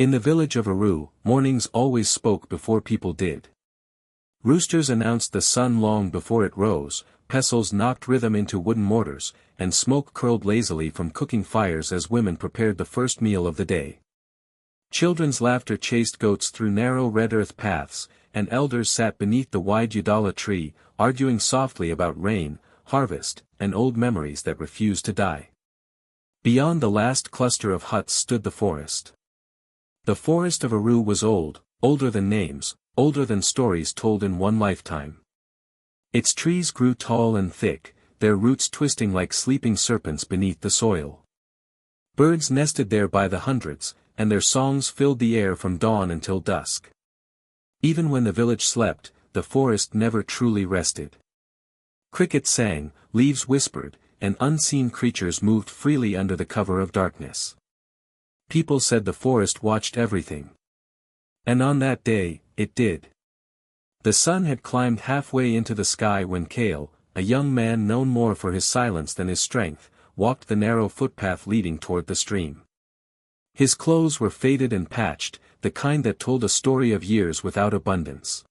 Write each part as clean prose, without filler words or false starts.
In the village of Aru, mornings always spoke before people did. Roosters announced the sun long before it rose, pestles knocked rhythm into wooden mortars, and smoke curled lazily from cooking fires as women prepared the first meal of the day. Children's laughter chased goats through narrow red earth paths, and elders sat beneath the wide udala tree, arguing softly about rain, harvest, and old memories that refused to die. Beyond the last cluster of huts stood the forest. The forest of Aru was old, older than names, older than stories told in one lifetime. Its trees grew tall and thick, their roots twisting like sleeping serpents beneath the soil. Birds nested there by the hundreds, and their songs filled the air from dawn until dusk. Even when the village slept, the forest never truly rested. Crickets sang, leaves whispered, and unseen creatures moved freely under the cover of darkness. People said the forest watched everything. And on that day, it did. The sun had climbed halfway into the sky when Kale, a young man known more for his silence than his strength, walked the narrow footpath leading toward the stream. His clothes were faded and patched, the kind that told a story of years without abundance.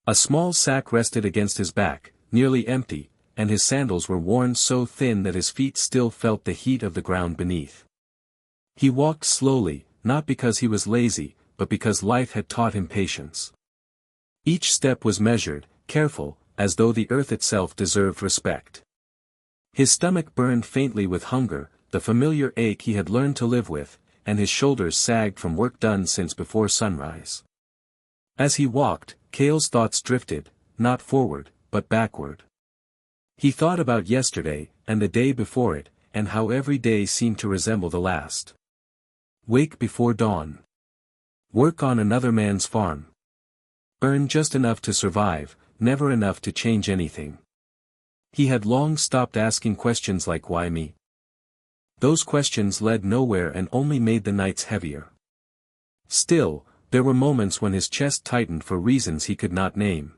A small sack rested against his back, nearly empty, and his sandals were worn so thin that his feet still felt the heat of the ground beneath. He walked slowly, not because he was lazy, but because life had taught him patience. Each step was measured, careful, as though the earth itself deserved respect. His stomach burned faintly with hunger, the familiar ache he had learned to live with, and his shoulders sagged from work done since before sunrise. As he walked, Kale's thoughts drifted, not forward, but backward. He thought about yesterday, and the day before it, and how every day seemed to resemble the last. Wake before dawn. Work on another man's farm. Earn just enough to survive, never enough to change anything. He had long stopped asking questions like why me? Those questions led nowhere and only made the nights heavier. Still, there were moments when his chest tightened for reasons he could not name.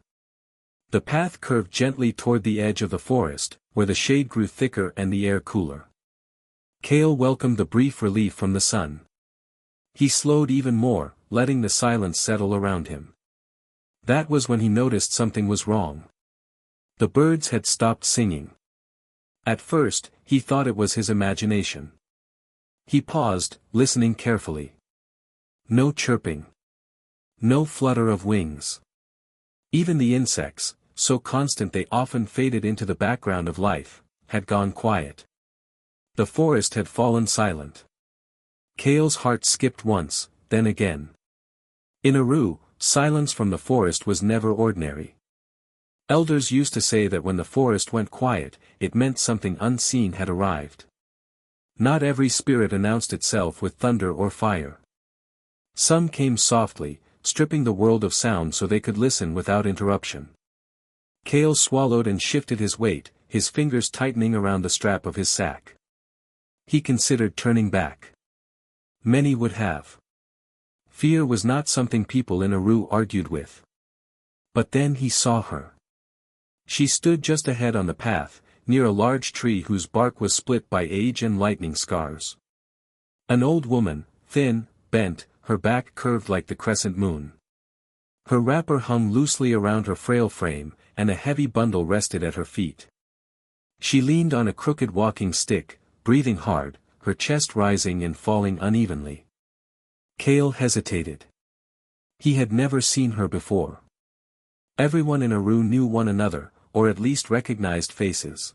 The path curved gently toward the edge of the forest, where the shade grew thicker and the air cooler. Kale welcomed the brief relief from the sun. He slowed even more, letting the silence settle around him. That was when he noticed something was wrong. The birds had stopped singing. At first, he thought it was his imagination. He paused, listening carefully. No chirping. No flutter of wings. Even the insects, so constant they often faded into the background of life, had gone quiet. The forest had fallen silent. Kale's heart skipped once, then again. In Aru, silence from the forest was never ordinary. Elders used to say that when the forest went quiet, it meant something unseen had arrived. Not every spirit announced itself with thunder or fire. Some came softly, stripping the world of sound so they could listen without interruption. Kale swallowed and shifted his weight, his fingers tightening around the strap of his sack. He considered turning back. Many would have. Fear was not something people in Aru argued with. But then he saw her. She stood just ahead on the path, near a large tree whose bark was split by age and lightning scars. An old woman, thin, bent, her back curved like the crescent moon. Her wrapper hung loosely around her frail frame, and a heavy bundle rested at her feet. She leaned on a crooked walking stick, breathing hard, her chest rising and falling unevenly. Kale hesitated. He had never seen her before. Everyone in Aru knew one another, or at least recognized faces.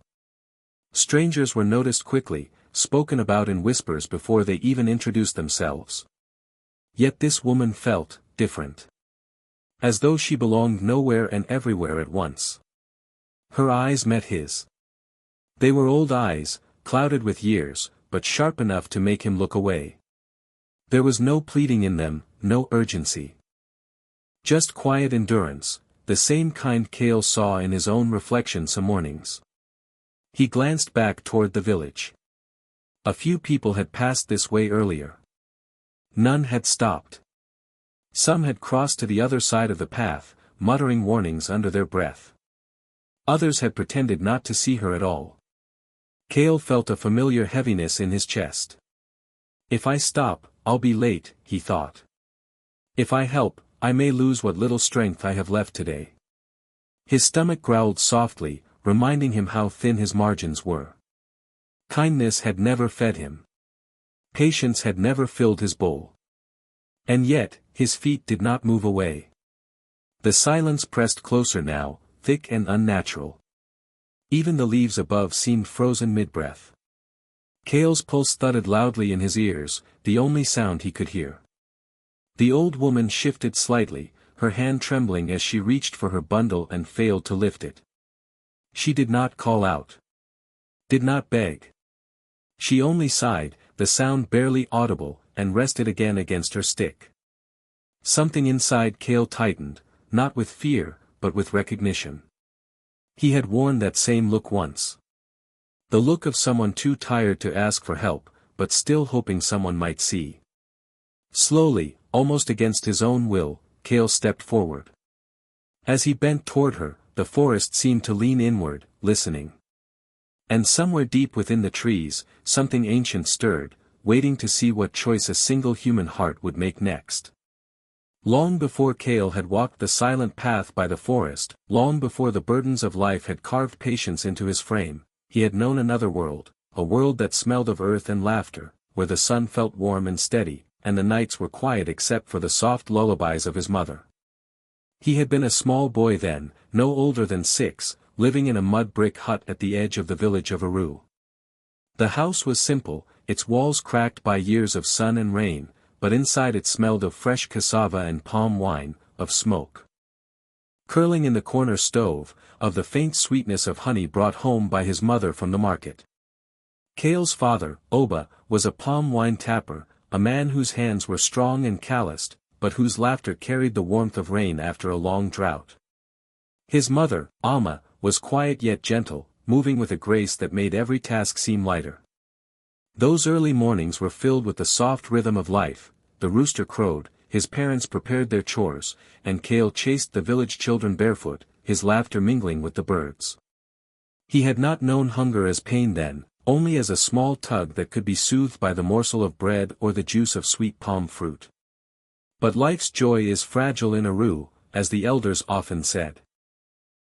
Strangers were noticed quickly, spoken about in whispers before they even introduced themselves. Yet this woman felt different. As though she belonged nowhere and everywhere at once. Her eyes met his. They were old eyes, clouded with years, but sharp enough to make him look away. There was no pleading in them, no urgency. Just quiet endurance, the same kind Kale saw in his own reflection some mornings. He glanced back toward the village. A few people had passed this way earlier. None had stopped. Some had crossed to the other side of the path, muttering warnings under their breath. Others had pretended not to see her at all. Kale felt a familiar heaviness in his chest. If I stop, I'll be late, he thought. If I help, I may lose what little strength I have left today. His stomach growled softly, reminding him how thin his margins were. Kindness had never fed him. Patience had never filled his bowl. And yet, his feet did not move away. The silence pressed closer now, thick and unnatural. Even the leaves above seemed frozen mid-breath. Kale's pulse thudded loudly in his ears, the only sound he could hear. The old woman shifted slightly, her hand trembling as she reached for her bundle and failed to lift it. She did not call out. Did not beg. She only sighed, the sound barely audible, and rested again against her stick. Something inside Kale tightened, not with fear, but with recognition. He had worn that same look once. The look of someone too tired to ask for help, but still hoping someone might see. Slowly, almost against his own will, Kale stepped forward. As he bent toward her, the forest seemed to lean inward, listening. And somewhere deep within the trees, something ancient stirred, waiting to see what choice a single human heart would make next. Long before Kale had walked the silent path by the forest, long before the burdens of life had carved patience into his frame, he had known another world, a world that smelled of earth and laughter, where the sun felt warm and steady, and the nights were quiet except for the soft lullabies of his mother. He had been a small boy then, no older than 6, living in a mud brick hut at the edge of the village of Aru. The house was simple, its walls cracked by years of sun and rain, but inside it smelled of fresh cassava and palm wine, of smoke curling in the corner stove, of the faint sweetness of honey brought home by his mother from the market. Kale's father, Oba, was a palm wine tapper, a man whose hands were strong and calloused, but whose laughter carried the warmth of rain after a long drought. His mother, Alma, was quiet yet gentle, moving with a grace that made every task seem lighter. Those early mornings were filled with the soft rhythm of life. The rooster crowed, his parents prepared their chores, and Kale chased the village children barefoot, his laughter mingling with the birds. He had not known hunger as pain then, only as a small tug that could be soothed by the morsel of bread or the juice of sweet palm fruit. But life's joy is fragile in Aru, as the elders often said.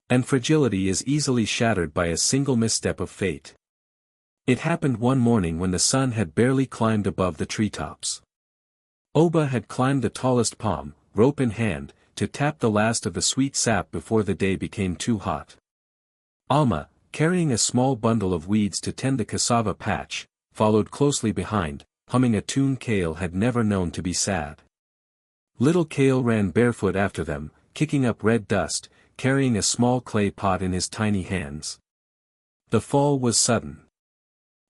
And fragility is easily shattered by a single misstep of fate. It happened one morning when the sun had barely climbed above the treetops. Oba had climbed the tallest palm, rope in hand, to tap the last of the sweet sap before the day became too hot. Alma, carrying a small bundle of weeds to tend the cassava patch, followed closely behind, humming a tune Kale had never known to be sad. Little Kale ran barefoot after them, kicking up red dust, carrying a small clay pot in his tiny hands. The fall was sudden.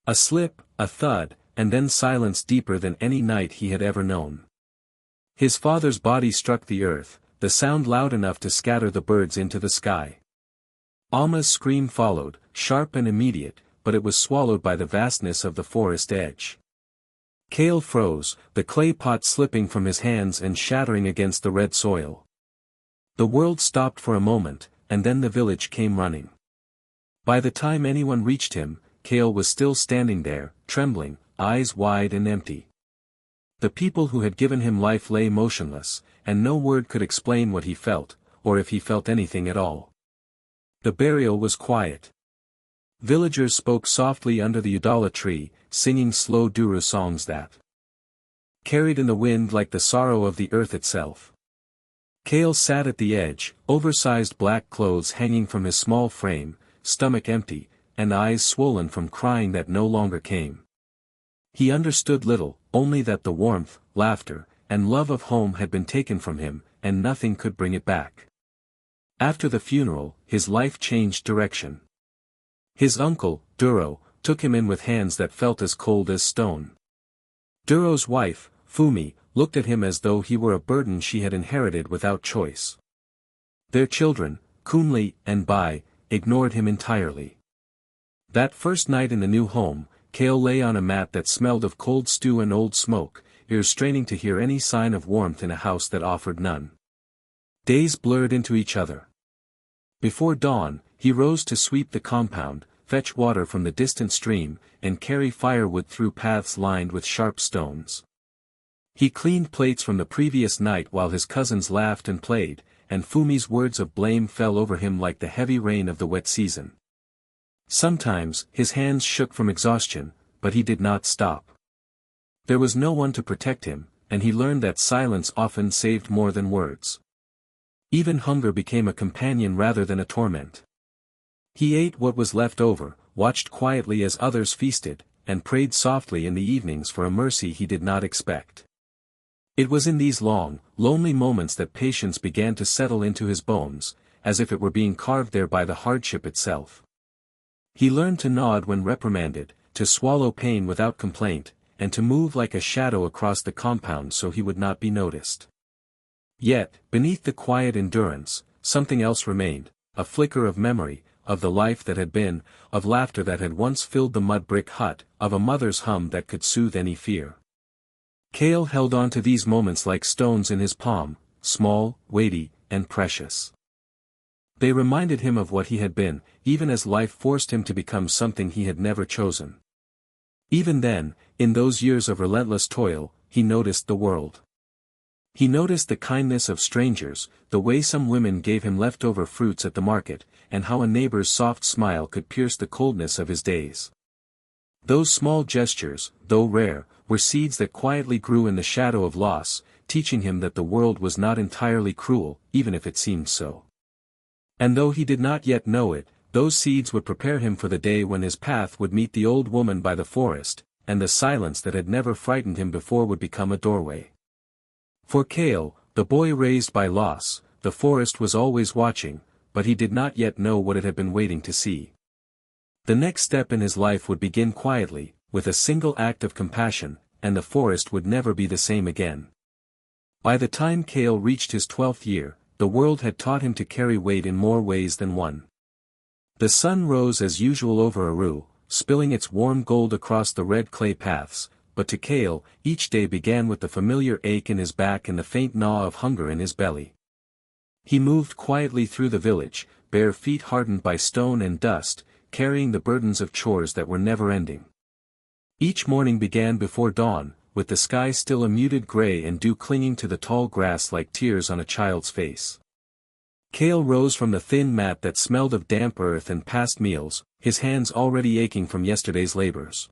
A slip, a thud, and then silence deeper than any night he had ever known. His father's body struck the earth, the sound loud enough to scatter the birds into the sky. Alma's scream followed, sharp and immediate, but it was swallowed by the vastness of the forest edge. Kale froze, the clay pot slipping from his hands and shattering against the red soil. The world stopped for a moment, and then the village came running. By the time anyone reached him, Kale was still standing there, trembling, eyes wide and empty. The people who had given him life lay motionless, and no word could explain what he felt, or if he felt anything at all. The burial was quiet. Villagers spoke softly under the udala tree, singing slow duru songs that carried in the wind like the sorrow of the earth itself. Kale sat at the edge, oversized black clothes hanging from his small frame, stomach empty, and eyes swollen from crying that no longer came. He understood little, only that the warmth, laughter, and love of home had been taken from him, and nothing could bring it back. After the funeral, his life changed direction. His uncle, Duro, took him in with hands that felt as cold as stone. Duro's wife, Fumi, looked at him as though he were a burden she had inherited without choice. Their children, Kunli and Bai, ignored him entirely. That first night in the new home, Kale lay on a mat that smelled of cold stew and old smoke, ears straining to hear any sign of warmth in a house that offered none. Days blurred into each other. Before dawn, he rose to sweep the compound, fetch water from the distant stream, and carry firewood through paths lined with sharp stones. He cleaned plates from the previous night while his cousins laughed and played, and Fumi's words of blame fell over him like the heavy rain of the wet season. Sometimes, his hands shook from exhaustion, but he did not stop. There was no one to protect him, and he learned that silence often saved more than words. Even hunger became a companion rather than a torment. He ate what was left over, watched quietly as others feasted, and prayed softly in the evenings for a mercy he did not expect. It was in these long, lonely moments that patience began to settle into his bones, as if it were being carved there by the hardship itself. He learned to nod when reprimanded, to swallow pain without complaint, and to move like a shadow across the compound so he would not be noticed. Yet, beneath the quiet endurance, something else remained, a flicker of memory, of the life that had been, of laughter that had once filled the mud brick hut, of a mother's hum that could soothe any fear. Kale held on to these moments like stones in his palm, small, weighty, and precious. They reminded him of what he had been, even as life forced him to become something he had never chosen. Even then, in those years of relentless toil, he noticed the world. He noticed the kindness of strangers, the way some women gave him leftover fruits at the market, and how a neighbor's soft smile could pierce the coldness of his days. Those small gestures, though rare, were seeds that quietly grew in the shadow of loss, teaching him that the world was not entirely cruel, even if it seemed so. And though he did not yet know it, those seeds would prepare him for the day when his path would meet the old woman by the forest, and the silence that had never frightened him before would become a doorway. For Kale, the boy raised by loss, the forest was always watching, but he did not yet know what it had been waiting to see. The next step in his life would begin quietly, with a single act of compassion, and the forest would never be the same again. By the time Kale reached his 12th year, the world had taught him to carry weight in more ways than one. The sun rose as usual over Aru, spilling its warm gold across the red clay paths, but to Kale, each day began with the familiar ache in his back and the faint gnaw of hunger in his belly. He moved quietly through the village, bare feet hardened by stone and dust, carrying the burdens of chores that were never ending. Each morning began before dawn, with the sky still a muted gray and dew clinging to the tall grass like tears on a child's face. Kale rose from the thin mat that smelled of damp earth and past meals, his hands already aching from yesterday's labors.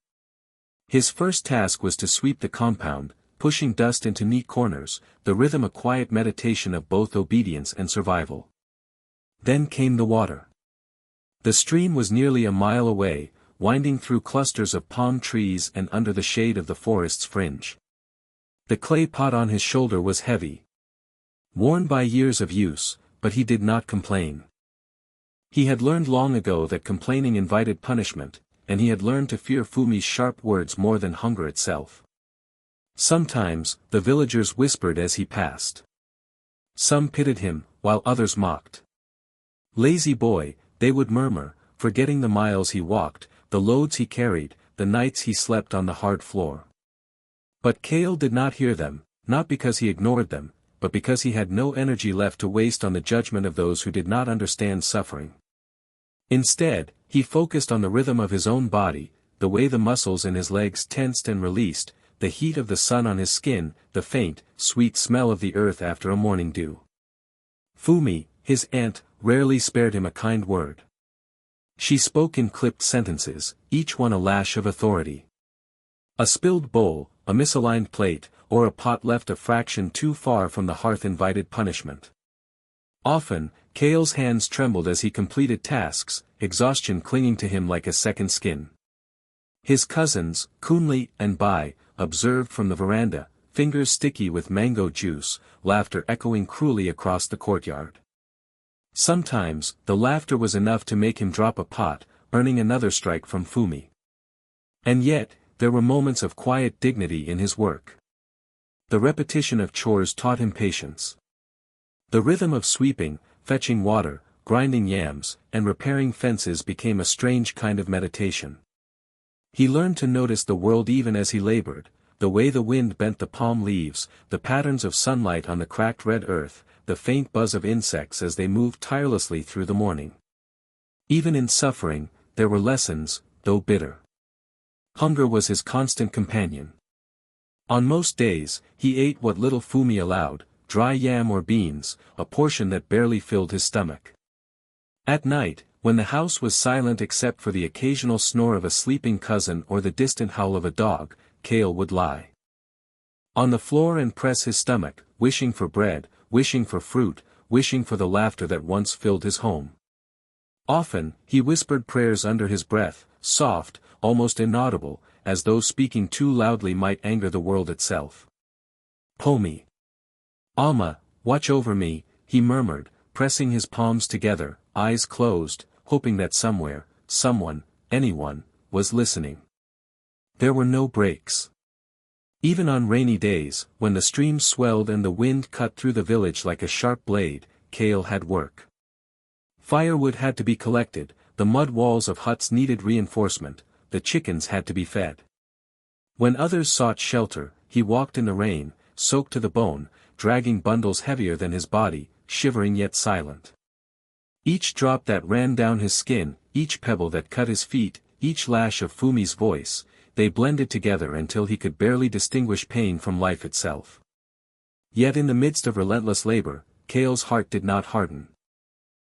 His first task was to sweep the compound, pushing dust into neat corners, the rhythm a quiet meditation of both obedience and survival. Then came the water. The stream was nearly a mile away, winding through clusters of palm trees and under the shade of the forest's fringe. The clay pot on his shoulder was heavy, worn by years of use, but he did not complain. He had learned long ago that complaining invited punishment, and he had learned to fear Fumi's sharp words more than hunger itself. Sometimes, the villagers whispered as he passed. Some pitied him, while others mocked. "Lazy boy," they would murmur, forgetting the miles he walked, the loads he carried, the nights he slept on the hard floor. But Kale did not hear them, not because he ignored them, but because he had no energy left to waste on the judgment of those who did not understand suffering. Instead, he focused on the rhythm of his own body, the way the muscles in his legs tensed and released, the heat of the sun on his skin, the faint, sweet smell of the earth after a morning dew. Fumi, his aunt, rarely spared him a kind word. She spoke in clipped sentences, each one a lash of authority. A spilled bowl, a misaligned plate, or a pot left a fraction too far from the hearth invited punishment. Often, Kale's hands trembled as he completed tasks, exhaustion clinging to him like a second skin. His cousins, Kunli and Bai, observed from the veranda, fingers sticky with mango juice, laughter echoing cruelly across the courtyard. Sometimes, the laughter was enough to make him drop a pot, earning another strike from Fumi. And yet, there were moments of quiet dignity in his work. The repetition of chores taught him patience. The rhythm of sweeping, fetching water, grinding yams, and repairing fences became a strange kind of meditation. He learned to notice the world even as he labored, the way the wind bent the palm leaves, the patterns of sunlight on the cracked red earth, the faint buzz of insects as they moved tirelessly through the morning. Even in suffering, there were lessons, though bitter. Hunger was his constant companion. On most days, he ate what little Fumi allowed, dry yam or beans, a portion that barely filled his stomach. At night, when the house was silent except for the occasional snore of a sleeping cousin or the distant howl of a dog, Kale would lie on the floor and press his stomach, wishing for bread, wishing for fruit, wishing for the laughter that once filled his home. Often, he whispered prayers under his breath, soft, almost inaudible, as though speaking too loudly might anger the world itself. Pomi. Alma, watch over me, he murmured, pressing his palms together, eyes closed, hoping that somewhere, someone, anyone, was listening. There were no breaks. Even on rainy days, when the stream swelled and the wind cut through the village like a sharp blade, Kale had work. Firewood had to be collected, the mud walls of huts needed reinforcement, the chickens had to be fed. When others sought shelter, he walked in the rain, soaked to the bone, dragging bundles heavier than his body, shivering yet silent. Each drop that ran down his skin, each pebble that cut his feet, each lash of Fumi's voice, they blended together until he could barely distinguish pain from life itself. Yet in the midst of relentless labor, Kale's heart did not harden.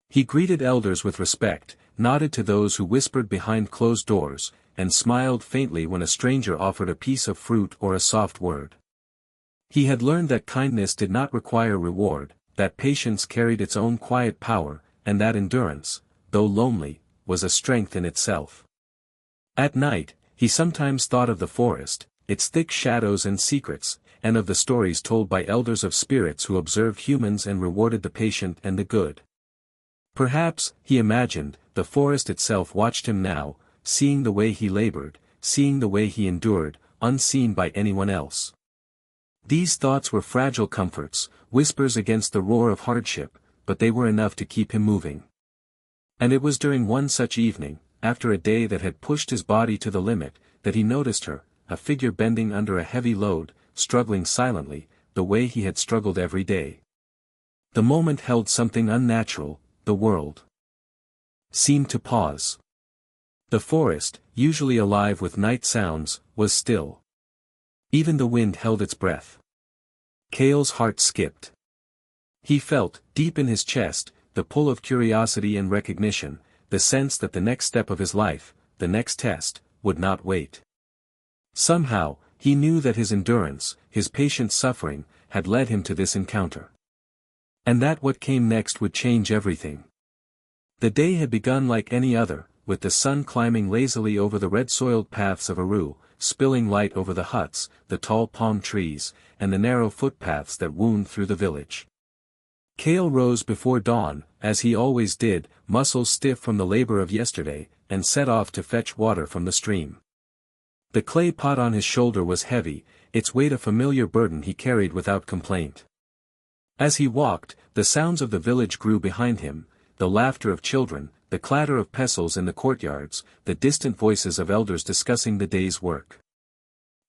He greeted elders with respect, nodded to those who whispered behind closed doors, and smiled faintly when a stranger offered a piece of fruit or a soft word. He had learned that kindness did not require reward, that patience carried its own quiet power, and that endurance, though lonely, was a strength in itself. At night, he sometimes thought of the forest, its thick shadows and secrets, and of the stories told by elders of spirits who observed humans and rewarded the patient and the good. Perhaps, he imagined, the forest itself watched him now, seeing the way he labored, seeing the way he endured, unseen by anyone else. These thoughts were fragile comforts, whispers against the roar of hardship, but they were enough to keep him moving. And it was during one such evening, after a day that had pushed his body to the limit, that he noticed her, a figure bending under a heavy load, struggling silently, the way he had struggled every day. The moment held something unnatural, the world seemed to pause. The forest, usually alive with night sounds, was still. Even the wind held its breath. Kale's heart skipped. He felt, deep in his chest, the pull of curiosity and recognition, the sense that the next step of his life, the next test, would not wait. Somehow, he knew that his endurance, his patient suffering, had led him to this encounter. And that what came next would change everything. The day had begun like any other, with the sun climbing lazily over the red-soiled paths of Aru, spilling light over the huts, the tall palm trees, and the narrow footpaths that wound through the village. Kale rose before dawn, as he always did, muscles stiff from the labor of yesterday, and set off to fetch water from the stream. The clay pot on his shoulder was heavy, its weight a familiar burden he carried without complaint. As he walked, the sounds of the village grew behind him, the laughter of children, the clatter of pestles in the courtyards, the distant voices of elders discussing the day's work.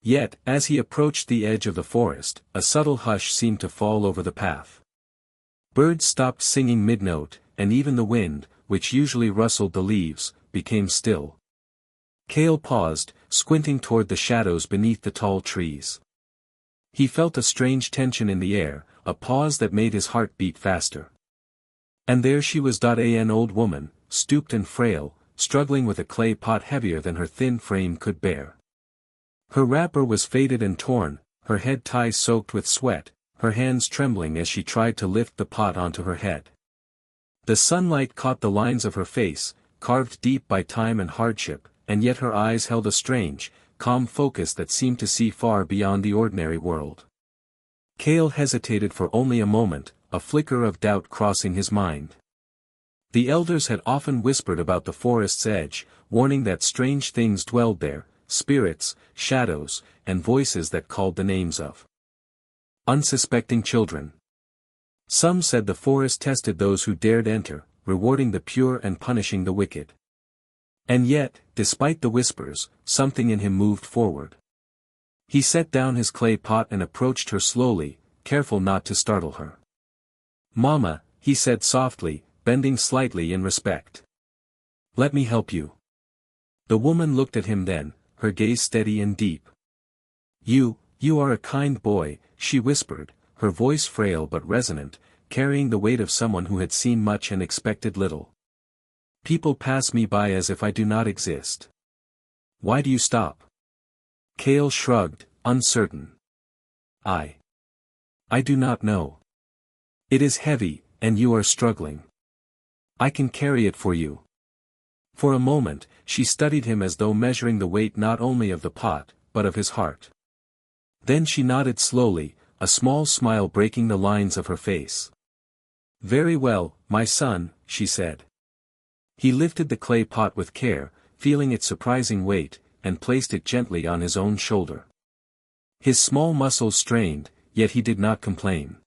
Yet, as he approached the edge of the forest, a subtle hush seemed to fall over the path. Birds stopped singing mid-note, and even the wind, which usually rustled the leaves, became still. Kale paused, squinting toward the shadows beneath the tall trees. He felt a strange tension in the air, a pause that made his heart beat faster. And there she was, an old woman, stooped and frail, struggling with a clay pot heavier than her thin frame could bear. Her wrapper was faded and torn, her head tie soaked with sweat, her hands trembling as she tried to lift the pot onto her head. The sunlight caught the lines of her face, carved deep by time and hardship, and yet her eyes held a strange, calm focus that seemed to see far beyond the ordinary world. Kale hesitated for only a moment, a flicker of doubt crossing his mind. The elders had often whispered about the forest's edge, warning that strange things dwelled there, spirits, shadows, and voices that called the names of unsuspecting children. Some said the forest tested those who dared enter, rewarding the pure and punishing the wicked. And yet, despite the whispers, something in him moved forward. He set down his clay pot and approached her slowly, careful not to startle her. "Mama," he said softly, bending slightly in respect. "Let me help you." The woman looked at him then, her gaze steady and deep. You are a kind boy, she whispered, her voice frail but resonant, carrying the weight of someone who had seen much and expected little. People pass me by as if I do not exist. Why do you stop? Kale shrugged, uncertain. I do not know. It is heavy, and you are struggling. I can carry it for you. For a moment, she studied him as though measuring the weight not only of the pot, but of his heart. Then she nodded slowly, a small smile breaking the lines of her face. Very well, my son, she said. He lifted the clay pot with care, feeling its surprising weight, and placed it gently on his own shoulder. His small muscles strained, yet he did not complain.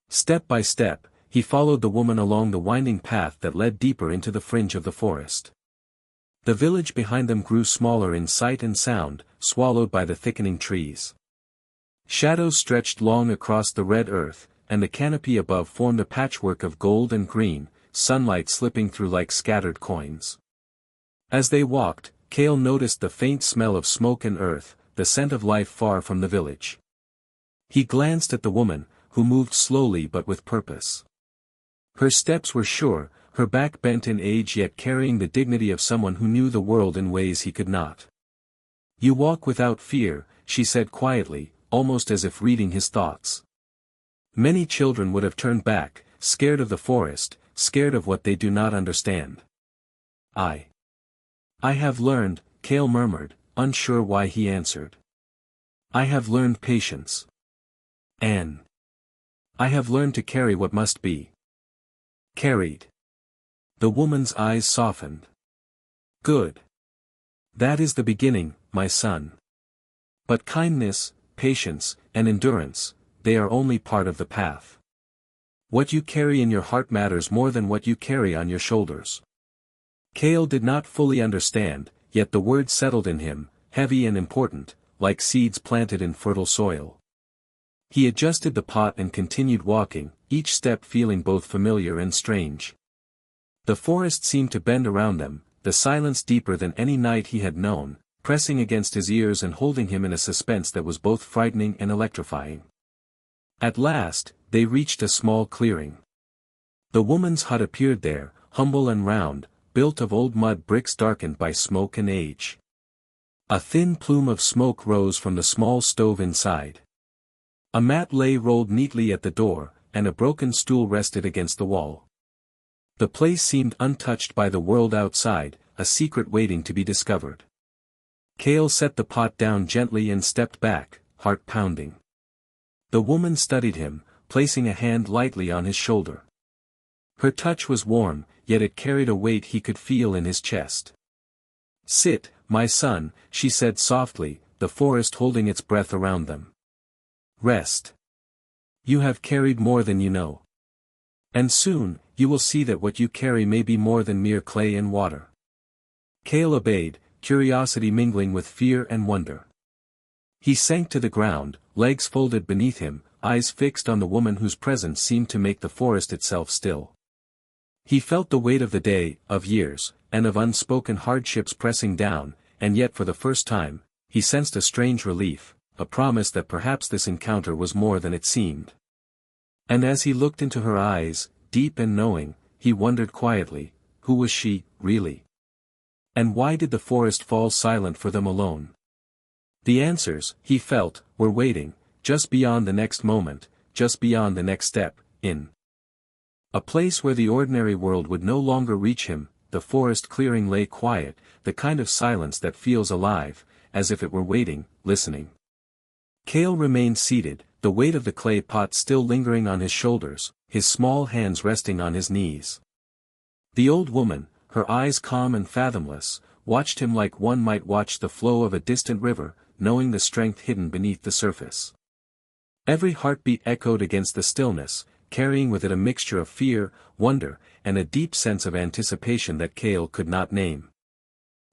Step by step, he followed the woman along the winding path that led deeper into the fringe of the forest. The village behind them grew smaller in sight and sound, swallowed by the thickening trees. Shadows stretched long across the red earth, and the canopy above formed a patchwork of gold and green, sunlight slipping through like scattered coins. As they walked, Kale noticed the faint smell of smoke and earth, the scent of life far from the village. He glanced at the woman, who moved slowly but with purpose. Her steps were sure, her back bent in age yet carrying the dignity of someone who knew the world in ways he could not. You walk without fear, she said quietly, almost as if reading his thoughts. Many children would have turned back, scared of the forest, scared of what they do not understand. I have learned, Kale murmured, unsure why he answered. I have learned patience. Anne. I have learned to carry what must be carried. The woman's eyes softened. Good. That is the beginning, my son. But kindness, patience, and endurance, they are only part of the path. What you carry in your heart matters more than what you carry on your shoulders. Kale did not fully understand, yet the words settled in him, heavy and important, like seeds planted in fertile soil. He adjusted the pot and continued walking, each step feeling both familiar and strange. The forest seemed to bend around them, the silence deeper than any night he had known, pressing against his ears and holding him in a suspense that was both frightening and electrifying. At last, they reached a small clearing. The woman's hut appeared there, humble and round, built of old mud bricks darkened by smoke and age. A thin plume of smoke rose from the small stove inside. A mat lay rolled neatly at the door, and a broken stool rested against the wall. The place seemed untouched by the world outside, a secret waiting to be discovered. Kale set the pot down gently and stepped back, heart pounding. The woman studied him, placing a hand lightly on his shoulder. Her touch was warm, yet it carried a weight he could feel in his chest. Sit, my son, she said softly, the forest holding its breath around them. Rest. You have carried more than you know. And soon, you will see that what you carry may be more than mere clay and water. Kale obeyed, curiosity mingling with fear and wonder. He sank to the ground, legs folded beneath him, eyes fixed on the woman whose presence seemed to make the forest itself still. He felt the weight of the day, of years, and of unspoken hardships pressing down, and yet for the first time, he sensed a strange relief, a promise that perhaps this encounter was more than it seemed. And as he looked into her eyes, deep and knowing, he wondered quietly, who was she, really? And why did the forest fall silent for them alone? The answers, he felt, were waiting, just beyond the next moment, just beyond the next step, in a place where the ordinary world would no longer reach him. The forest clearing lay quiet, the kind of silence that feels alive, as if it were waiting, listening. Kale remained seated, the weight of the clay pot still lingering on his shoulders, his small hands resting on his knees. The old woman, her eyes calm and fathomless, watched him like one might watch the flow of a distant river, knowing the strength hidden beneath the surface. Every heartbeat echoed against the stillness, carrying with it a mixture of fear, wonder, and a deep sense of anticipation that Kale could not name.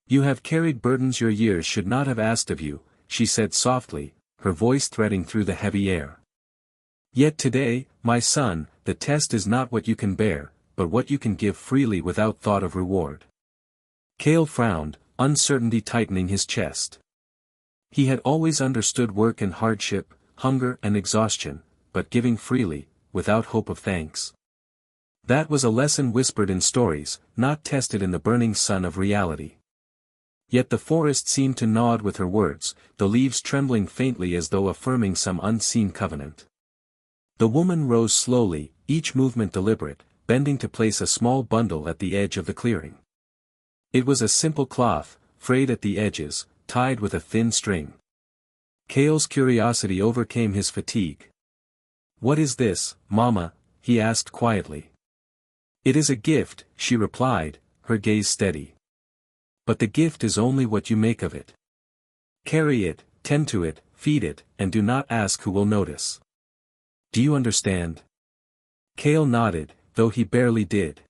You have carried burdens your years should not have asked of you, she said softly, her voice threading through the heavy air. Yet today, my son, the test is not what you can bear, but what you can give freely without thought of reward. Kale frowned, uncertainty tightening his chest. He had always understood work and hardship, hunger and exhaustion, but giving freely, without hope of thanks. That was a lesson whispered in stories, not tested in the burning sun of reality. Yet the forest seemed to nod with her words, the leaves trembling faintly as though affirming some unseen covenant. The woman rose slowly, each movement deliberate, bending to place a small bundle at the edge of the clearing. It was a simple cloth, frayed at the edges, tied with a thin string. Kale's curiosity overcame his fatigue. "What is this, Mama?" he asked quietly. "It is a gift," she replied, her gaze steady. "But the gift is only what you make of it. Carry it, tend to it, feed it, and do not ask who will notice. Do you understand?" Kale nodded, though he barely did.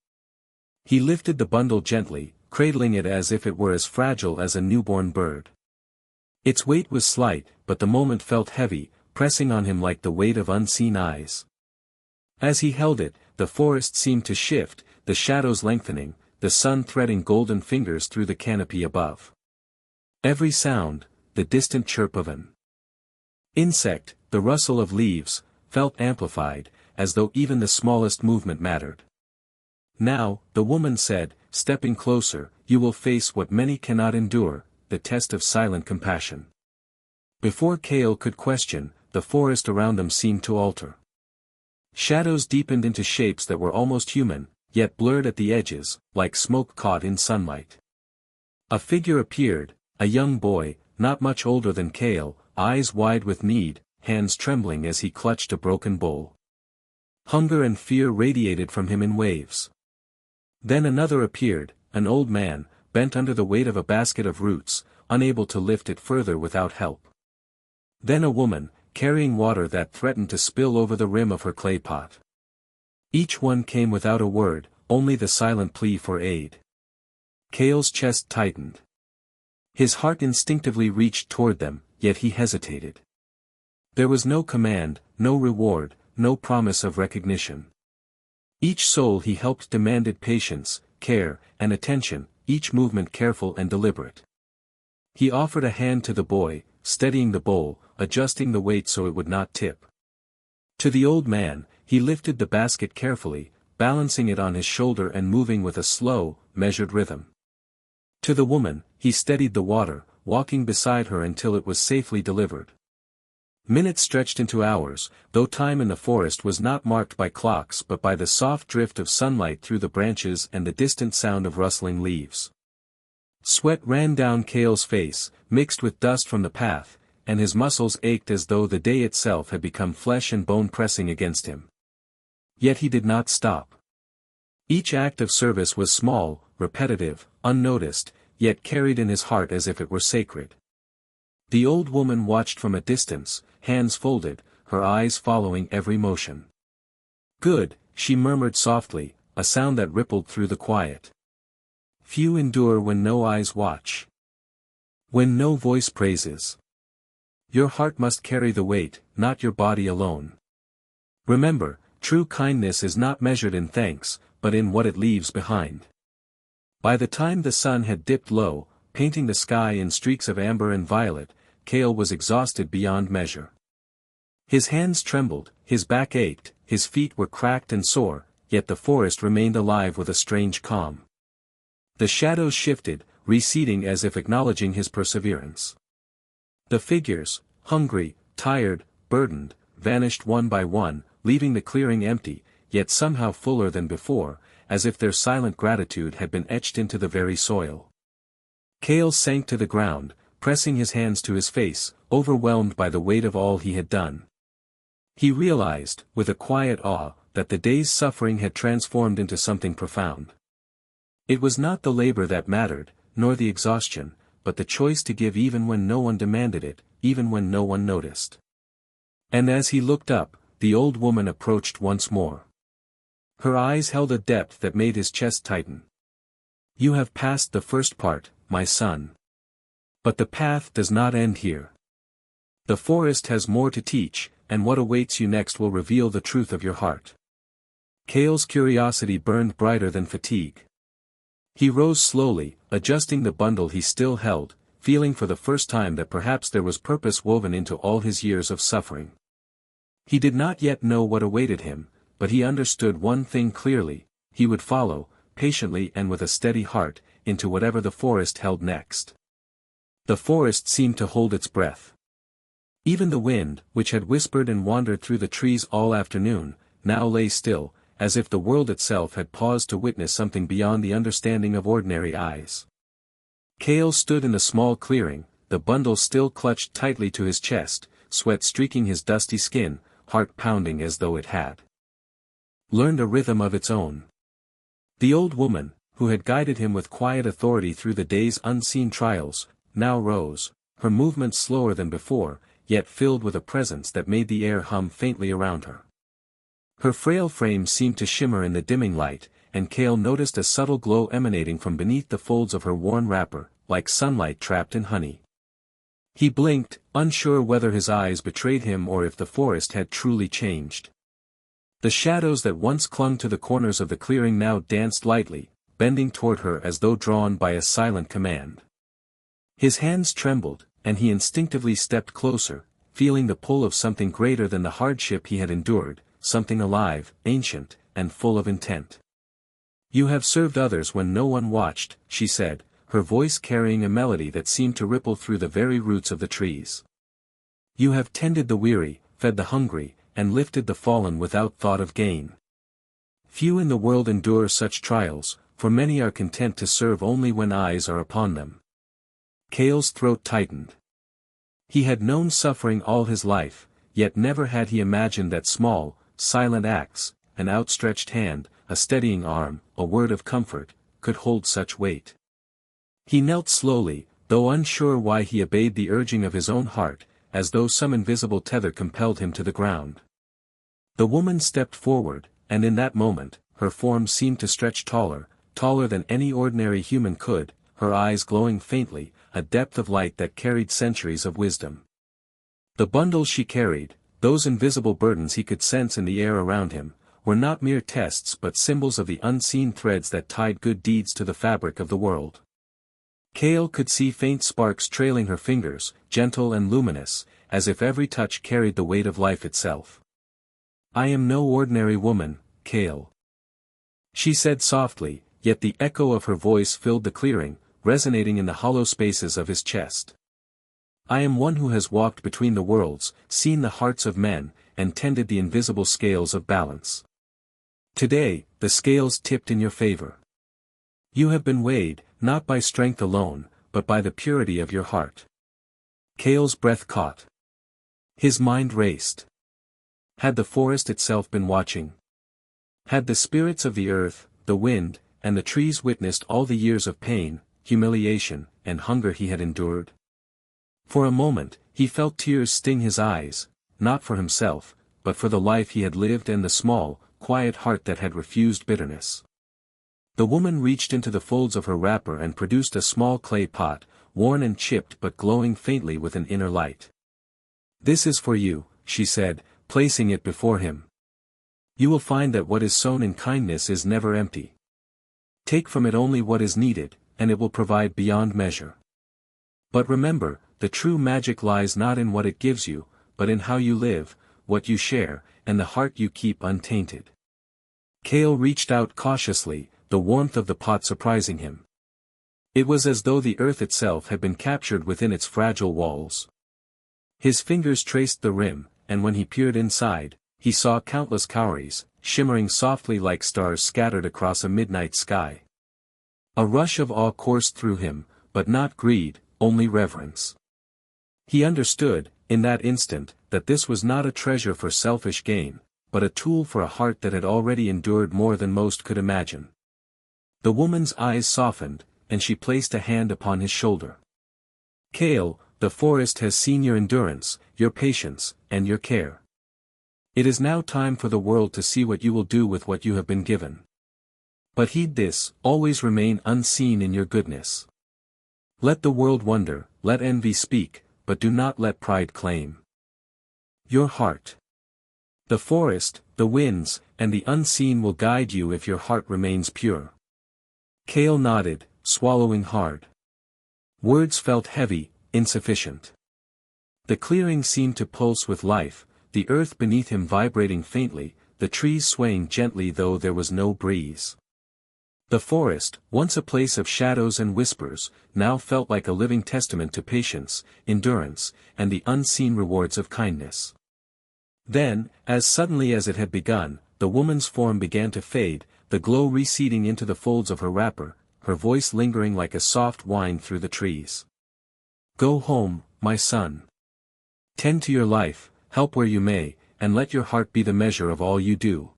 He lifted the bundle gently, cradling it as if it were as fragile as a newborn bird. Its weight was slight, but the moment felt heavy, pressing on him like the weight of unseen eyes. As he held it, the forest seemed to shift, the shadows lengthening, the sun threading golden fingers through the canopy above. Every sound, the distant chirp of an insect, the rustle of leaves, felt amplified, as though even the smallest movement mattered. "Now," the woman said, stepping closer, "you will face what many cannot endure, the test of silent compassion." Before Kale could question, the forest around them seemed to alter. Shadows deepened into shapes that were almost human, yet blurred at the edges, like smoke caught in sunlight. A figure appeared, a young boy, not much older than Kale, eyes wide with need, hands trembling as he clutched a broken bowl. Hunger and fear radiated from him in waves. Then another appeared, an old man, bent under the weight of a basket of roots, unable to lift it further without help. Then a woman, carrying water that threatened to spill over the rim of her clay pot. Each one came without a word, only the silent plea for aid. Kale's chest tightened. His heart instinctively reached toward them, yet he hesitated. There was no command, no reward, no promise of recognition. Each soul he helped demanded patience, care, and attention, each movement careful and deliberate. He offered a hand to the boy, steadying the bowl, adjusting the weight so it would not tip. To the old man, he lifted the basket carefully, balancing it on his shoulder and moving with a slow, measured rhythm. To the woman, he steadied the water, walking beside her until it was safely delivered. Minutes stretched into hours, though time in the forest was not marked by clocks but by the soft drift of sunlight through the branches and the distant sound of rustling leaves. Sweat ran down Kale's face, mixed with dust from the path, and his muscles ached as though the day itself had become flesh and bone pressing against him. Yet he did not stop. Each act of service was small, repetitive, unnoticed, yet carried in his heart as if it were sacred. The old woman watched from a distance, hands folded, her eyes following every motion. "Good," she murmured softly, a sound that rippled through the quiet. "Few endure when no eyes watch. When no voice praises. Your heart must carry the weight, not your body alone. Remember, true kindness is not measured in thanks, but in what it leaves behind." By the time the sun had dipped low, painting the sky in streaks of amber and violet, Kale was exhausted beyond measure. His hands trembled, his back ached, his feet were cracked and sore, yet the forest remained alive with a strange calm. The shadows shifted, receding as if acknowledging his perseverance. The figures, hungry, tired, burdened, vanished one by one, leaving the clearing empty, yet somehow fuller than before, as if their silent gratitude had been etched into the very soil. Kale sank to the ground, pressing his hands to his face, overwhelmed by the weight of all he had done. He realized, with a quiet awe, that the day's suffering had transformed into something profound. It was not the labor that mattered, nor the exhaustion, but the choice to give even when no one demanded it, even when no one noticed. And as he looked up, the old woman approached once more. Her eyes held a depth that made his chest tighten. "You have passed the first part, my son. But the path does not end here. The forest has more to teach, and what awaits you next will reveal the truth of your heart." Kale's curiosity burned brighter than fatigue. He rose slowly, adjusting the bundle he still held, feeling for the first time that perhaps there was purpose woven into all his years of suffering. He did not yet know what awaited him, but he understood one thing clearly: he would follow, patiently and with a steady heart, into whatever the forest held next. The forest seemed to hold its breath. Even the wind, which had whispered and wandered through the trees all afternoon, now lay still, as if the world itself had paused to witness something beyond the understanding of ordinary eyes. Cale stood in a small clearing, the bundle still clutched tightly to his chest, sweat streaking his dusty skin, heart pounding as though it had learned a rhythm of its own. The old woman, who had guided him with quiet authority through the day's unseen trials, now rose, her movements slower than before, yet filled with a presence that made the air hum faintly around her. Her frail frame seemed to shimmer in the dimming light, and Cale noticed a subtle glow emanating from beneath the folds of her worn wrapper, like sunlight trapped in honey. He blinked, unsure whether his eyes betrayed him or if the forest had truly changed. The shadows that once clung to the corners of the clearing now danced lightly, bending toward her as though drawn by a silent command. His hands trembled, and he instinctively stepped closer, feeling the pull of something greater than the hardship he had endured, something alive, ancient, and full of intent. "You have served others when no one watched," she said, her voice carrying a melody that seemed to ripple through the very roots of the trees. "You have tended the weary, fed the hungry, and lifted the fallen without thought of gain. Few in the world endure such trials, for many are content to serve only when eyes are upon them." Cale's throat tightened. He had known suffering all his life, yet never had he imagined that small, silent acts, an outstretched hand, a steadying arm, a word of comfort, could hold such weight. He knelt slowly, though unsure why he obeyed the urging of his own heart, as though some invisible tether compelled him to the ground. The woman stepped forward, and in that moment, her form seemed to stretch taller, taller than any ordinary human could, her eyes glowing faintly, a depth of light that carried centuries of wisdom. The bundles she carried, those invisible burdens he could sense in the air around him, were not mere tests but symbols of the unseen threads that tied good deeds to the fabric of the world. Cale could see faint sparks trailing her fingers, gentle and luminous, as if every touch carried the weight of life itself. "I am no ordinary woman, Cale," she said softly, yet the echo of her voice filled the clearing, resonating in the hollow spaces of his chest. "I am one who has walked between the worlds, seen the hearts of men, and tended the invisible scales of balance. Today, the scales tipped in your favor. You have been weighed, not by strength alone, but by the purity of your heart." Cale's breath caught. His mind raced. Had the forest itself been watching? Had the spirits of the earth, the wind, and the trees witnessed all the years of pain, humiliation, and hunger he had endured? For a moment, he felt tears sting his eyes, not for himself, but for the life he had lived and the small, quiet heart that had refused bitterness. The woman reached into the folds of her wrapper and produced a small clay pot, worn and chipped but glowing faintly with an inner light. "This is for you," she said, placing it before him. "You will find that what is sown in kindness is never empty. Take from it only what is needed, and it will provide beyond measure. But remember, the true magic lies not in what it gives you, but in how you live, what you share, and the heart you keep untainted." Cale reached out cautiously, the warmth of the pot surprising him. It was as though the earth itself had been captured within its fragile walls. His fingers traced the rim, and when he peered inside, he saw countless cowries, shimmering softly like stars scattered across a midnight sky. A rush of awe coursed through him, but not greed, only reverence. He understood, in that instant, that this was not a treasure for selfish gain, but a tool for a heart that had already endured more than most could imagine. The woman's eyes softened, and she placed a hand upon his shoulder. "Cale, the forest has seen your endurance, your patience, and your care. It is now time for the world to see what you will do with what you have been given. But heed this, always remain unseen in your goodness. Let the world wonder, let envy speak, but do not let pride claim your heart. The forest, the winds, and the unseen will guide you if your heart remains pure." Cale nodded, swallowing hard. Words felt heavy, insufficient. The clearing seemed to pulse with life, the earth beneath him vibrating faintly, the trees swaying gently though there was no breeze. The forest, once a place of shadows and whispers, now felt like a living testament to patience, endurance, and the unseen rewards of kindness. Then, as suddenly as it had begun, the woman's form began to fade, the glow receding into the folds of her wrapper, her voice lingering like a soft whine through the trees. Go home, my son. Tend to your life, help where you may, and let your heart be the measure of all you do.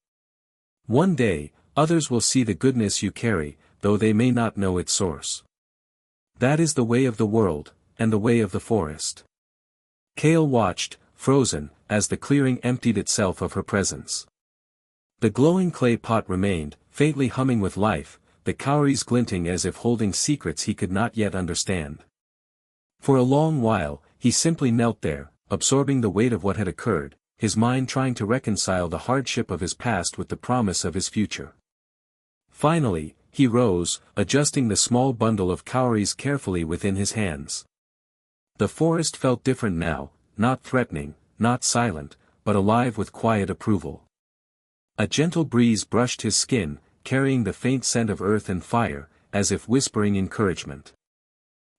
One day, others will see the goodness you carry, though they may not know its source. That is the way of the world, and the way of the forest. Kale watched, frozen, as the clearing emptied itself of her presence. The glowing clay pot remained, faintly humming with life, the cowries glinting as if holding secrets he could not yet understand. For a long while, he simply knelt there, absorbing the weight of what had occurred, his mind trying to reconcile the hardship of his past with the promise of his future. Finally, he rose, adjusting the small bundle of cowries carefully within his hands. The forest felt different now, not threatening, not silent, but alive with quiet approval. A gentle breeze brushed his skin, carrying the faint scent of earth and fire, as if whispering encouragement.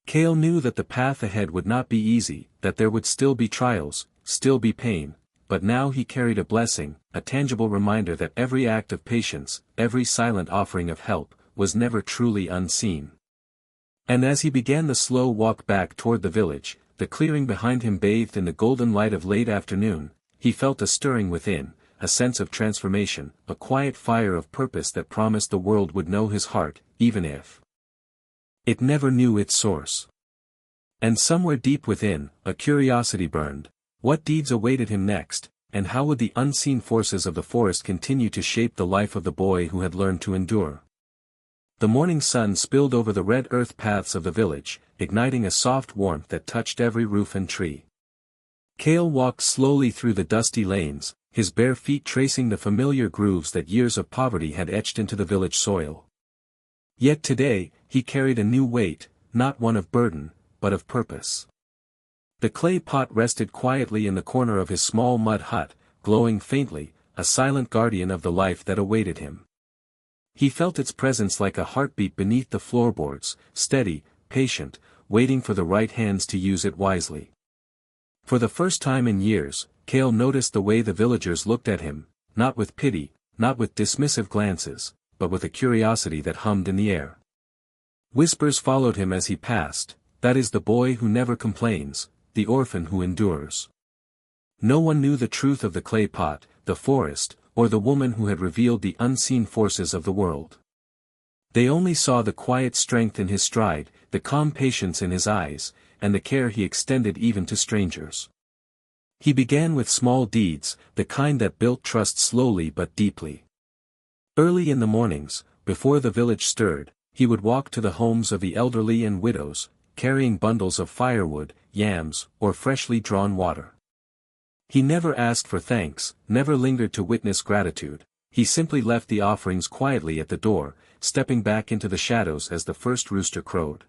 Kale knew that the path ahead would not be easy, that there would still be trials, still be pain, but now he carried a blessing, a tangible reminder that every act of patience, every silent offering of help, was never truly unseen. And as he began the slow walk back toward the village, the clearing behind him bathed in the golden light of late afternoon, he felt a stirring within, a sense of transformation, a quiet fire of purpose that promised the world would know his heart, even if it never knew its source. And somewhere deep within, a curiosity burned. What deeds awaited him next, and how would the unseen forces of the forest continue to shape the life of the boy who had learned to endure? The morning sun spilled over the red earth paths of the village, igniting a soft warmth that touched every roof and tree. Kale walked slowly through the dusty lanes, his bare feet tracing the familiar grooves that years of poverty had etched into the village soil. Yet today, he carried a new weight, not one of burden, but of purpose. The clay pot rested quietly in the corner of his small mud hut, glowing faintly, a silent guardian of the life that awaited him. He felt its presence like a heartbeat beneath the floorboards, steady, patient, waiting for the right hands to use it wisely. For the first time in years, Kale noticed the way the villagers looked at him, not with pity, not with dismissive glances, but with a curiosity that hummed in the air. Whispers followed him as he passed, "That is the boy who never complains, the orphan who endures." No one knew the truth of the clay pot, the forest, or the woman who had revealed the unseen forces of the world. They only saw the quiet strength in his stride, the calm patience in his eyes, and the care he extended even to strangers. He began with small deeds, the kind that built trust slowly but deeply. Early in the mornings, before the village stirred, he would walk to the homes of the elderly and widows, carrying bundles of firewood, yams, or freshly drawn water. He never asked for thanks, never lingered to witness gratitude, he simply left the offerings quietly at the door, stepping back into the shadows as the first rooster crowed.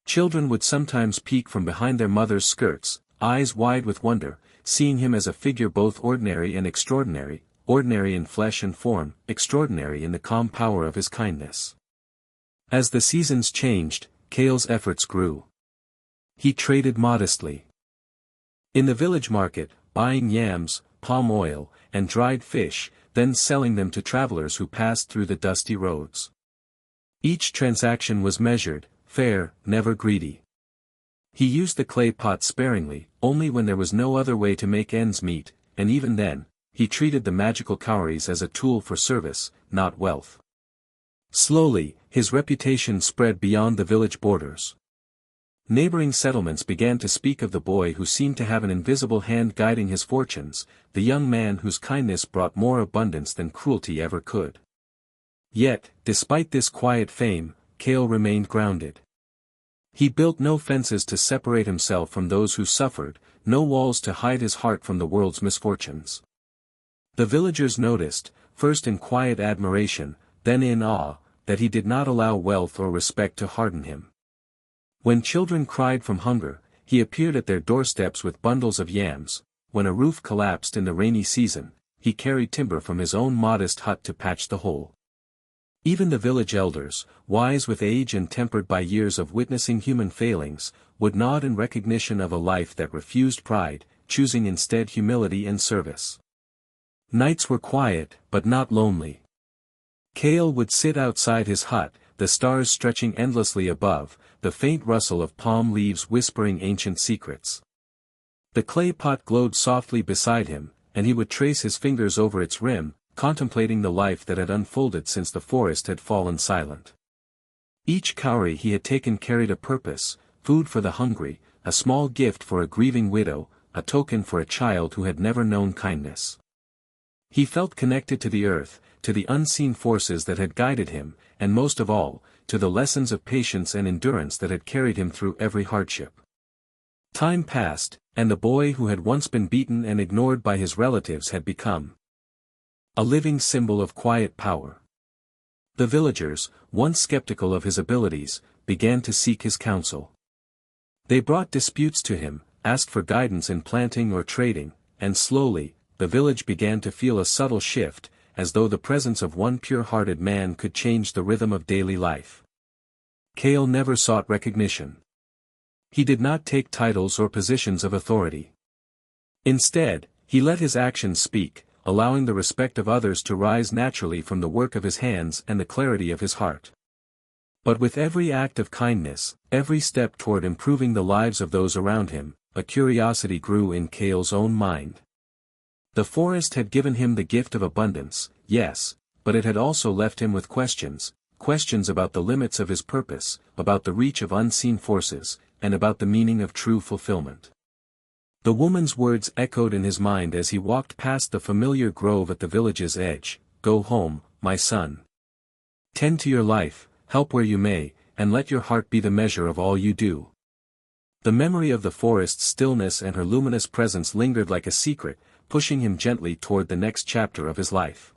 Children would sometimes peek from behind their mothers' skirts, eyes wide with wonder, seeing him as a figure both ordinary and extraordinary, ordinary in flesh and form, extraordinary in the calm power of his kindness. As the seasons changed, Kale's efforts grew. He traded modestly. In the village market, buying yams, palm oil, and dried fish, then selling them to travelers who passed through the dusty roads. Each transaction was measured, fair, never greedy. He used the clay pot sparingly, only when there was no other way to make ends meet, and even then, he treated the magical cowries as a tool for service, not wealth. Slowly, his reputation spread beyond the village borders. Neighboring settlements began to speak of the boy who seemed to have an invisible hand guiding his fortunes, the young man whose kindness brought more abundance than cruelty ever could. Yet, despite this quiet fame, Kale remained grounded. He built no fences to separate himself from those who suffered, no walls to hide his heart from the world's misfortunes. The villagers noticed, first in quiet admiration, then in awe, that he did not allow wealth or respect to harden him. When children cried from hunger, he appeared at their doorsteps with bundles of yams. When a roof collapsed in the rainy season, he carried timber from his own modest hut to patch the hole. Even the village elders, wise with age and tempered by years of witnessing human failings, would nod in recognition of a life that refused pride, choosing instead humility and service. Nights were quiet, but not lonely. Kale would sit outside his hut, the stars stretching endlessly above, the faint rustle of palm leaves whispering ancient secrets. The clay pot glowed softly beside him, and he would trace his fingers over its rim, contemplating the life that had unfolded since the forest had fallen silent. Each cowrie he had taken carried a purpose: food for the hungry, a small gift for a grieving widow, a token for a child who had never known kindness. He felt connected to the earth, to the unseen forces that had guided him, and most of all, to the lessons of patience and endurance that had carried him through every hardship. Time passed, and the boy who had once been beaten and ignored by his relatives had become a living symbol of quiet power. The villagers, once skeptical of his abilities, began to seek his counsel. They brought disputes to him, asked for guidance in planting or trading, and slowly, the village began to feel a subtle shift, as though the presence of one pure-hearted man could change the rhythm of daily life. Kale never sought recognition. He did not take titles or positions of authority. Instead, he let his actions speak, allowing the respect of others to rise naturally from the work of his hands and the clarity of his heart. But with every act of kindness, every step toward improving the lives of those around him, a curiosity grew in Kale's own mind. The forest had given him the gift of abundance, yes, but it had also left him with questions about the limits of his purpose, about the reach of unseen forces, and about the meaning of true fulfillment. The woman's words echoed in his mind as he walked past the familiar grove at the village's edge: "Go home, my son. Tend to your life, help where you may, and let your heart be the measure of all you do." The memory of the forest's stillness and her luminous presence lingered like a secret, pushing him gently toward the next chapter of his life.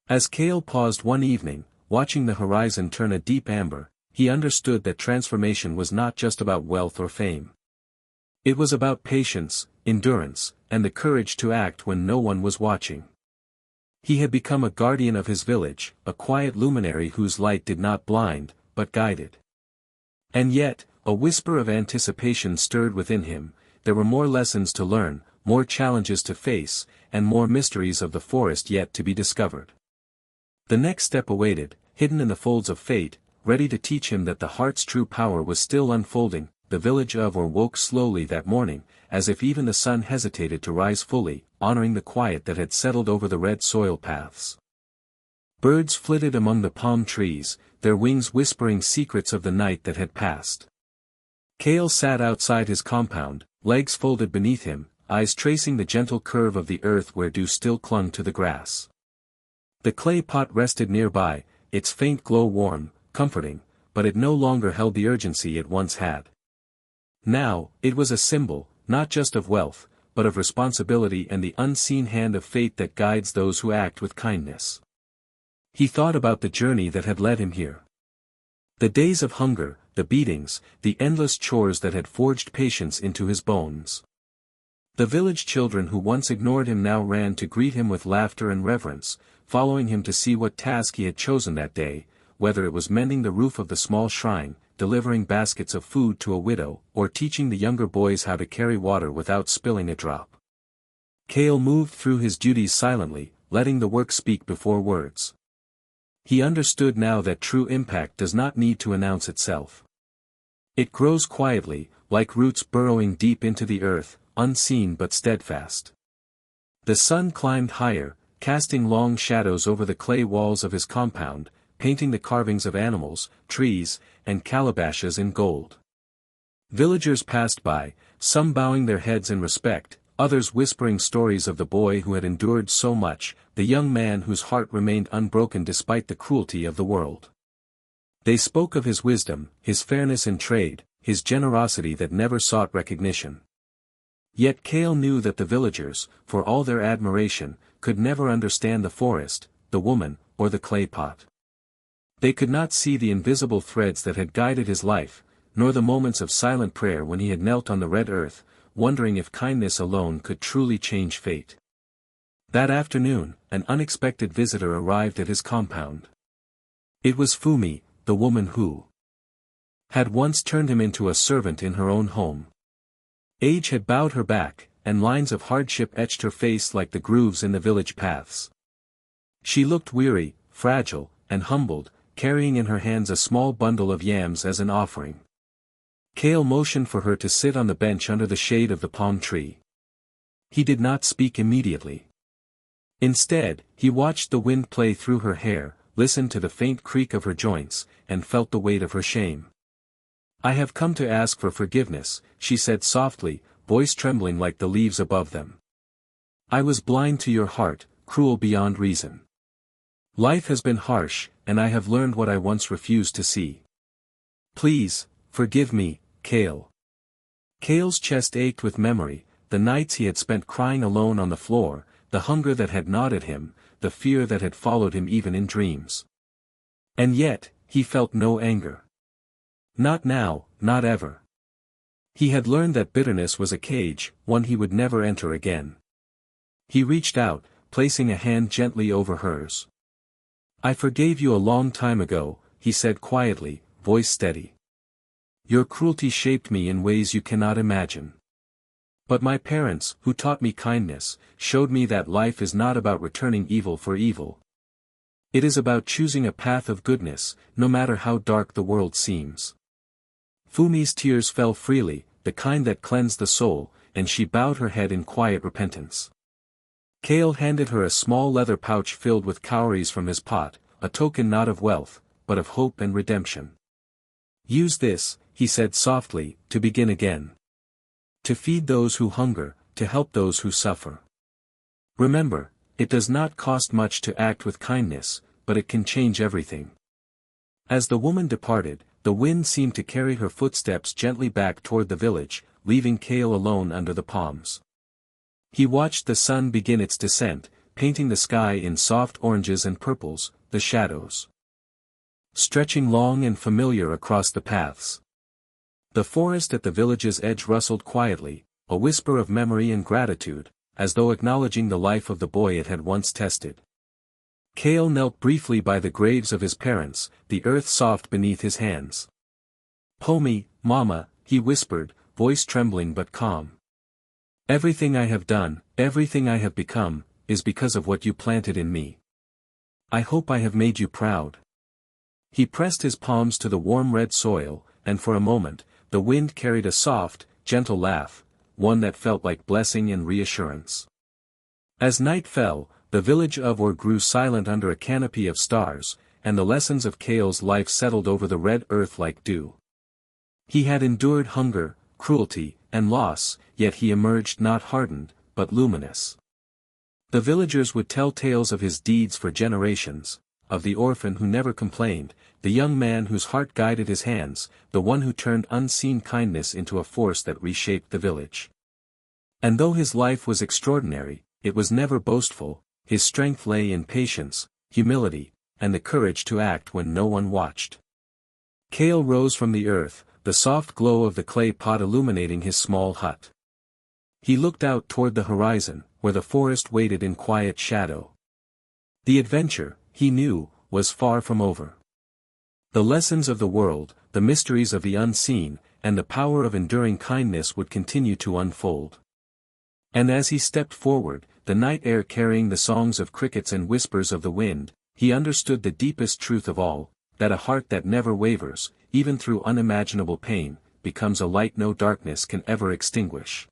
As Kale paused one evening, watching the horizon turn a deep amber, he understood that transformation was not just about wealth or fame. It was about patience, endurance, and the courage to act when no one was watching. He had become a guardian of his village, a quiet luminary whose light did not blind, but guided. And yet, a whisper of anticipation stirred within him: there were more lessons to learn, more challenges to face, and more mysteries of the forest yet to be discovered. The next step awaited, hidden in the folds of fate, ready to teach him that the heart's true power was still unfolding. The village of Or woke slowly that morning, as if even the sun hesitated to rise fully, honoring the quiet that had settled over the red soil paths. Birds flitted among the palm trees, their wings whispering secrets of the night that had passed. Kale sat outside his compound, legs folded beneath him, eyes tracing the gentle curve of the earth where dew still clung to the grass. The clay pot rested nearby, its faint glow warm, comforting, but it no longer held the urgency it once had. Now, it was a symbol, not just of wealth, but of responsibility and the unseen hand of fate that guides those who act with kindness. He thought about the journey that had led him here. The days of hunger, the beatings, the endless chores that had forged patience into his bones. The village children who once ignored him now ran to greet him with laughter and reverence, following him to see what task he had chosen that day, whether it was mending the roof of the small shrine, delivering baskets of food to a widow, or teaching the younger boys how to carry water without spilling a drop. Kale moved through his duties silently, letting the work speak before words. He understood now that true impact does not need to announce itself. It grows quietly, like roots burrowing deep into the earth, unseen but steadfast. The sun climbed higher, casting long shadows over the clay walls of his compound, painting the carvings of animals, trees, and calabashes in gold. Villagers passed by, some bowing their heads in respect, others whispering stories of the boy who had endured so much, the young man whose heart remained unbroken despite the cruelty of the world. They spoke of his wisdom, his fairness in trade, his generosity that never sought recognition. Yet Kale knew that the villagers, for all their admiration, could never understand the forest, the woman, or the clay pot. They could not see the invisible threads that had guided his life, nor the moments of silent prayer when he had knelt on the red earth, wondering if kindness alone could truly change fate. That afternoon, an unexpected visitor arrived at his compound. It was Fumi, the woman who had once turned him into a servant in her own home. Age had bowed her back, and lines of hardship etched her face like the grooves in the village paths. She looked weary, fragile, and humbled, carrying in her hands a small bundle of yams as an offering. Kale motioned for her to sit on the bench under the shade of the palm tree. He did not speak immediately. Instead, he watched the wind play through her hair, listened to the faint creak of her joints, and felt the weight of her shame. "I have come to ask for forgiveness," she said softly, voice trembling like the leaves above them. "I was blind to your heart, cruel beyond reason. Life has been harsh, and I have learned what I once refused to see. Please, forgive me, Kale." Kale's chest ached with memory, the nights he had spent crying alone on the floor, the hunger that had gnawed at him, the fear that had followed him even in dreams. And yet, he felt no anger. Not now, not ever. He had learned that bitterness was a cage, one he would never enter again. He reached out, placing a hand gently over hers. "I forgave you a long time ago," he said quietly, voice steady. "Your cruelty shaped me in ways you cannot imagine. But my parents, who taught me kindness, showed me that life is not about returning evil for evil. It is about choosing a path of goodness, no matter how dark the world seems." Fumi's tears fell freely, the kind that cleansed the soul, and she bowed her head in quiet repentance. Kale handed her a small leather pouch filled with cowries from his pot, a token not of wealth, but of hope and redemption. "Use this," he said softly, "to begin again. To feed those who hunger, to help those who suffer. Remember, it does not cost much to act with kindness, but it can change everything." As the woman departed, the wind seemed to carry her footsteps gently back toward the village, leaving Kale alone under the palms. He watched the sun begin its descent, painting the sky in soft oranges and purples, the shadows stretching long and familiar across the paths. The forest at the village's edge rustled quietly, a whisper of memory and gratitude, as though acknowledging the life of the boy it had once tested. Kale knelt briefly by the graves of his parents, the earth soft beneath his hands. "Pomi, Mama," he whispered, voice trembling but calm. "Everything I have done, everything I have become, is because of what you planted in me. I hope I have made you proud." He pressed his palms to the warm red soil, and for a moment, the wind carried a soft, gentle laugh, one that felt like blessing and reassurance. As night fell, the village of Or grew silent under a canopy of stars, and the lessons of Kale's life settled over the red earth like dew. He had endured hunger, cruelty, and loss, yet he emerged not hardened, but luminous. The villagers would tell tales of his deeds for generations, of the orphan who never complained, the young man whose heart guided his hands, the one who turned unseen kindness into a force that reshaped the village. And though his life was extraordinary, it was never boastful. His strength lay in patience, humility, and the courage to act when no one watched. Kale rose from the earth, the soft glow of the clay pot illuminating his small hut. He looked out toward the horizon, where the forest waited in quiet shadow. The adventure, he knew, was far from over. The lessons of the world, the mysteries of the unseen, and the power of enduring kindness would continue to unfold. And as he stepped forward, the night air carrying the songs of crickets and whispers of the wind, he understood the deepest truth of all, that a heart that never wavers, even through unimaginable pain, becomes a light no darkness can ever extinguish.